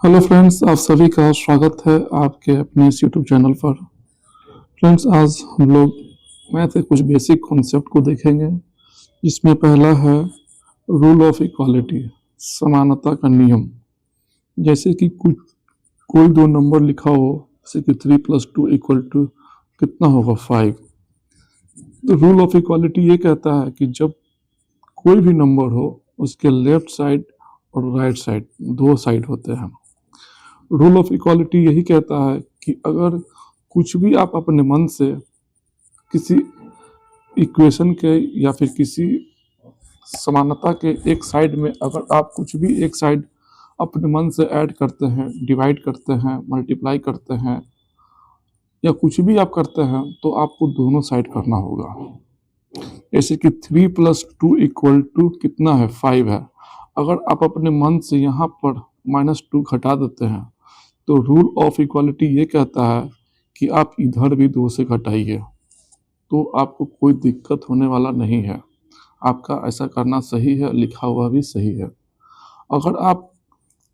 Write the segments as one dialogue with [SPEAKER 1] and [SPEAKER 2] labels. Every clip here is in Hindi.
[SPEAKER 1] हेलो फ्रेंड्स, आप सभी का स्वागत है आपके अपने इस यूट्यूब चैनल पर। फ्रेंड्स, आज हम लोग मैथ के कुछ बेसिक कॉन्सेप्ट को देखेंगे, जिसमें पहला है रूल ऑफ इक्वालिटी, समानता का नियम। जैसे कि कुछ कोई दो नंबर लिखा हो, जैसे कि 3+2 इक्वल टू कितना होगा 5। तो रूल ऑफ इक्वालिटी ये कहता है कि जब कोई भी नंबर हो, उसके लेफ्ट साइड और राइट साइड दो साइड होते हैं। रूल ऑफ इक्वालिटी यही कहता है कि अगर कुछ भी आप अपने मन से किसी इक्वेशन के या फिर किसी समानता के एक साइड में अगर आप कुछ भी एक साइड अपने मन से ऐड करते हैं, डिवाइड करते हैं, मल्टीप्लाई करते हैं या कुछ भी आप करते हैं, तो आपको दोनों साइड करना होगा। जैसे कि 3+2 इक्वल टू कितना है 5 है। अगर आप अपने मन से यहाँ पर -2 घटा देते हैं, तो रूल ऑफ इक्वालिटी ये कहता है कि आप इधर भी 2 से घटाइए, तो आपको कोई दिक्कत होने वाला नहीं है। आपका ऐसा करना सही है, लिखा हुआ भी सही है। अगर आप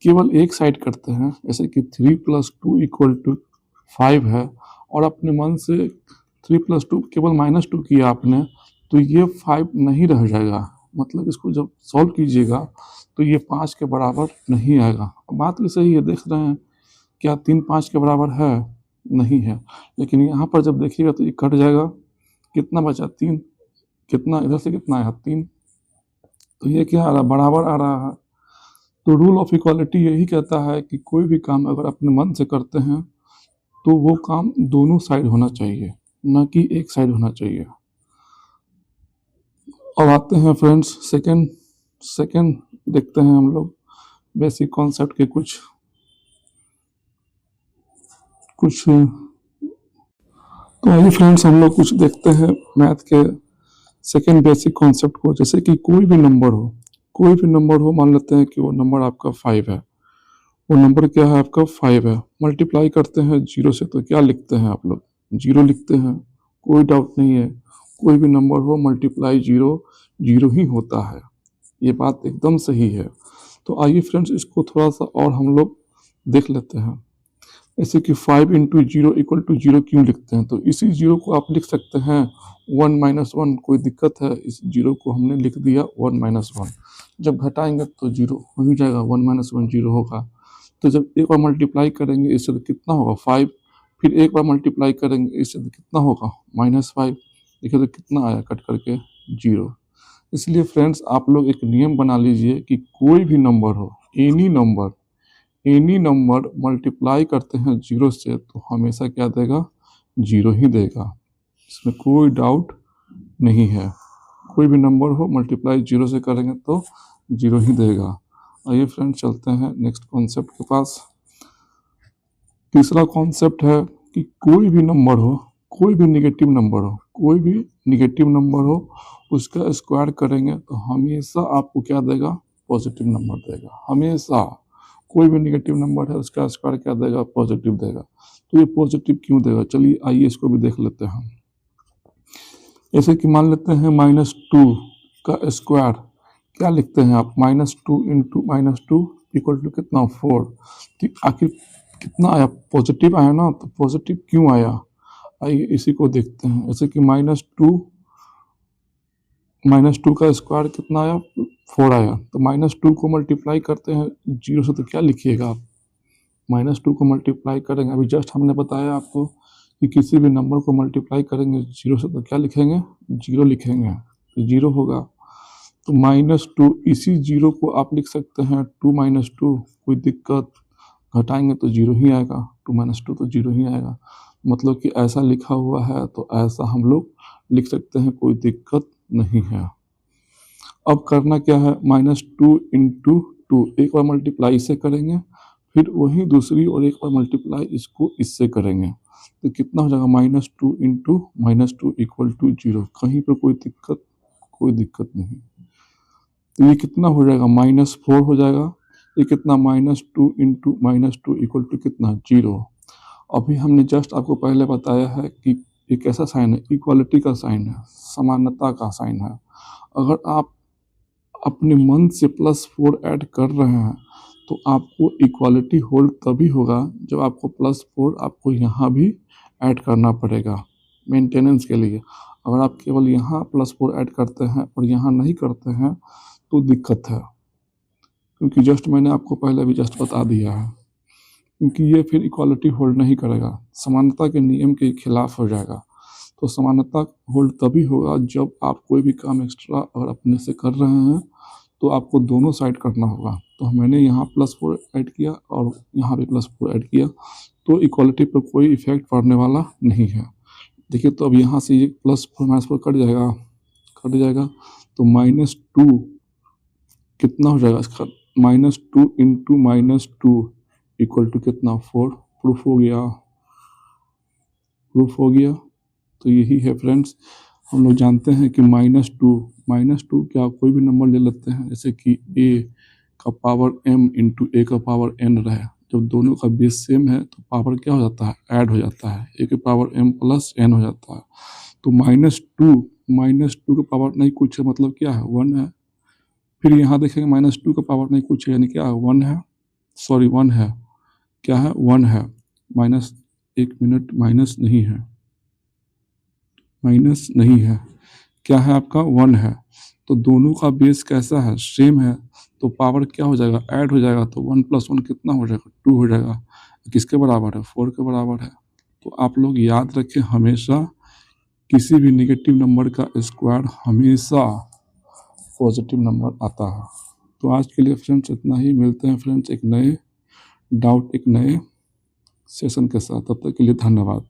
[SPEAKER 1] केवल एक साइड करते हैं, जैसे कि 3+2 इक्वल टू 5 है और अपने मन से 3+2 केवल -2 किया आपने, तो ये 5 नहीं रह जाएगा। मतलब इसको जब सॉल्व कीजिएगा तो ये 5 के बराबर नहीं आएगा। बात भी सही है, देख रहे हैं क्या 3 5 के बराबर है? नहीं है। लेकिन यहाँ पर जब देखिएगा तो ये कट जाएगा, कितना बचा 3, कितना इधर से कितना आया 3, तो ये क्या आ रहा, बराबर आ रहा है। तो रूल ऑफ इक्वालिटी यही कहता है कि कोई भी काम अगर अपने मन से करते हैं तो वो काम दोनों साइड होना चाहिए, न कि एक साइड होना चाहिए। अब आते हैं फ्रेंड्स सेकंड देखते हैं हम लोग बेसिक कॉन्सेप्ट के कुछ तो आइए फ्रेंड्स, हम लोग कुछ देखते हैं मैथ के सेकंड बेसिक कॉन्सेप्ट को। जैसे कि कोई भी नंबर हो, मान लेते हैं कि वो नंबर आपका 5 है। वो नंबर क्या है आपका 5 है। मल्टीप्लाई करते हैं 0 से, तो क्या लिखते हैं आप लोग? 0 लिखते हैं। कोई डाउट नहीं है, कोई भी नंबर हो मल्टीप्लाई 0 0 ही होता है। ये बात एकदम सही है। तो आइए फ्रेंड्स, इसको थोड़ा सा और हम लोग देख लेते हैं। ऐसे कि 5 इंटू 0 इक्वल टू 0 क्यों लिखते हैं? तो इसी 0 को आप लिख सकते हैं 1 - 1। कोई दिक्कत है? इस 0 को हमने लिख दिया 1 - 1। जब घटाएंगे तो 0 हो ही जाएगा, 1 - 1 0 होगा। तो जब एक बार मल्टीप्लाई करेंगे इससे तो कितना होगा 5, फिर एक बार मल्टीप्लाई करेंगे इससे तो कितना होगा -5। देखिए तो कितना आया कट करके 0। इसलिए फ्रेंड्स, आप लोग एक नियम बना लीजिए कि कोई भी नंबर हो, एनी नंबर मल्टीप्लाई करते हैं 0 से तो हमेशा क्या देगा? 0 ही देगा। इसमें कोई डाउट नहीं है। कोई भी नंबर हो मल्टीप्लाई 0 से करेंगे तो 0 ही देगा। आइए फ्रेंड्स, चलते हैं नेक्स्ट कॉन्सेप्ट के पास। तीसरा कॉन्सेप्ट है कि कोई भी नंबर हो, कोई भी निगेटिव नंबर हो, उसका स्क्वायर करेंगे तो हमेशा आपको क्या देगा? पॉजिटिव नंबर देगा। हमेशा कोई भी निगेटिव नंबर है उसका स्क्वायर क्या देगा? पॉजिटिव देगा। तो ये पॉजिटिव क्यों देगा? चलिए आइए इसको भी देख लेते हैं। जैसे कि मान लेते हैं -2 का स्क्वायर, क्या लिखते हैं आप? -2 इंटू -2 इक्वल टू कितना? 4। तो आखिर कितना आया? पॉजिटिव आया ना। तो पॉजिटिव क्यों आया? आइए इसी को देखते हैं। जैसे कि -2 का स्क्वायर कितना आया? 4 आया। तो -2 को मल्टीप्लाई करते हैं 0 से तो क्या लिखिएगा आप? -2 को मल्टीप्लाई करेंगे, अभी जस्ट हमने बताया आपको कि किसी भी नंबर को मल्टीप्लाई करेंगे 0 से तो क्या लिखेंगे? 0 लिखेंगे, तो 0 होगा। तो -2, इसी 0 को आप लिख सकते हैं 2 - 2। कोई दिक्कत? घटाएंगे तो 0 ही आएगा। 2 - 2 तो 0 ही आएगा। मतलब कि ऐसा लिखा हुआ है तो ऐसा हम लोग लिख सकते हैं, कोई दिक्कत नहीं है। अब करना क्या है? -2 इंटू 2, एक बार मल्टीप्लाई इससे करेंगे, फिर वही दूसरी और एक बार मल्टीप्लाई इसको इससे करेंगे, तो कितना हो जाएगा? -2 इंटू -2 इक्वल टू 0। कहीं पर कोई दिक्कत? कोई दिक्कत नहीं। तो ये कितना हो जाएगा? -4 हो जाएगा। ये कितना? -2 इंटू -2 इक्वल टू कितना? 0। अभी हमने जस्ट आपको पहले बताया है कि एक ऐसा साइन है, इक्वालिटी का साइन है, समानता का साइन है। अगर आप अपने मन से +4 ऐड कर रहे हैं तो आपको इक्वालिटी होल्ड तभी होगा जब आपको +4 आपको यहाँ भी ऐड करना पड़ेगा मेंटेनेंस के लिए। अगर आप केवल यहाँ +4 ऐड करते हैं और यहाँ नहीं करते हैं तो दिक्कत है, क्योंकि जस्ट मैंने आपको पहले भी जस्ट बता दिया है, क्योंकि ये फिर इक्वालिटी होल्ड नहीं करेगा, समानता के नियम के खिलाफ हो जाएगा। तो समानता होल्ड तभी होगा जब आप कोई भी काम एक्स्ट्रा अगर अपने से कर रहे हैं तो आपको दोनों साइड करना होगा। तो मैंने यहाँ +4 ऐड किया और यहाँ भी +4 ऐड किया, तो इक्वालिटी पर कोई इफेक्ट पड़ने वाला नहीं है। देखिए, तो अब यहाँ से ये +4 -4 कट जाएगा, तो -2 कितना हो जाएगा इसका, -2 इंटू -2 इक्वल टू कितना, 4। प्रूफ हो गया। तो यही है फ्रेंड्स, हम लोग जानते हैं कि -2 क्या कोई भी नंबर ले लेते हैं, जैसे कि a का पावर m इंटू a का पावर n रहे, जब दोनों का बेस सेम है तो पावर क्या हो जाता है, ऐड हो जाता है, a के पावर m प्लस n हो जाता है। तो -2 का पावर नहीं कुछ है, मतलब क्या है, 1 है। फिर यहाँ देखेंगे -2 का पावर नहीं कुछ है, यानी क्या है, 1 है, सॉरी 1 है, क्या है, 1 है। माइनस, 1 मिनट, माइनस नहीं है, क्या है आपका, 1 है। तो दोनों का बेस कैसा है, सेम है, तो पावर क्या हो जाएगा, ऐड हो जाएगा। तो 1 + 1 कितना हो जाएगा, 2 हो जाएगा। किसके बराबर है, 4 के बराबर है। तो आप लोग याद रखें, हमेशा किसी भी नेगेटिव नंबर का स्क्वायर हमेशा पॉजिटिव नंबर आता है। तो आज के लिए फ्रेंड्स इतना ही, मिलते हैं फ्रेंड्स एक नए डाउट, एक नए सेशन के साथ। तब तक के लिए धन्यवाद।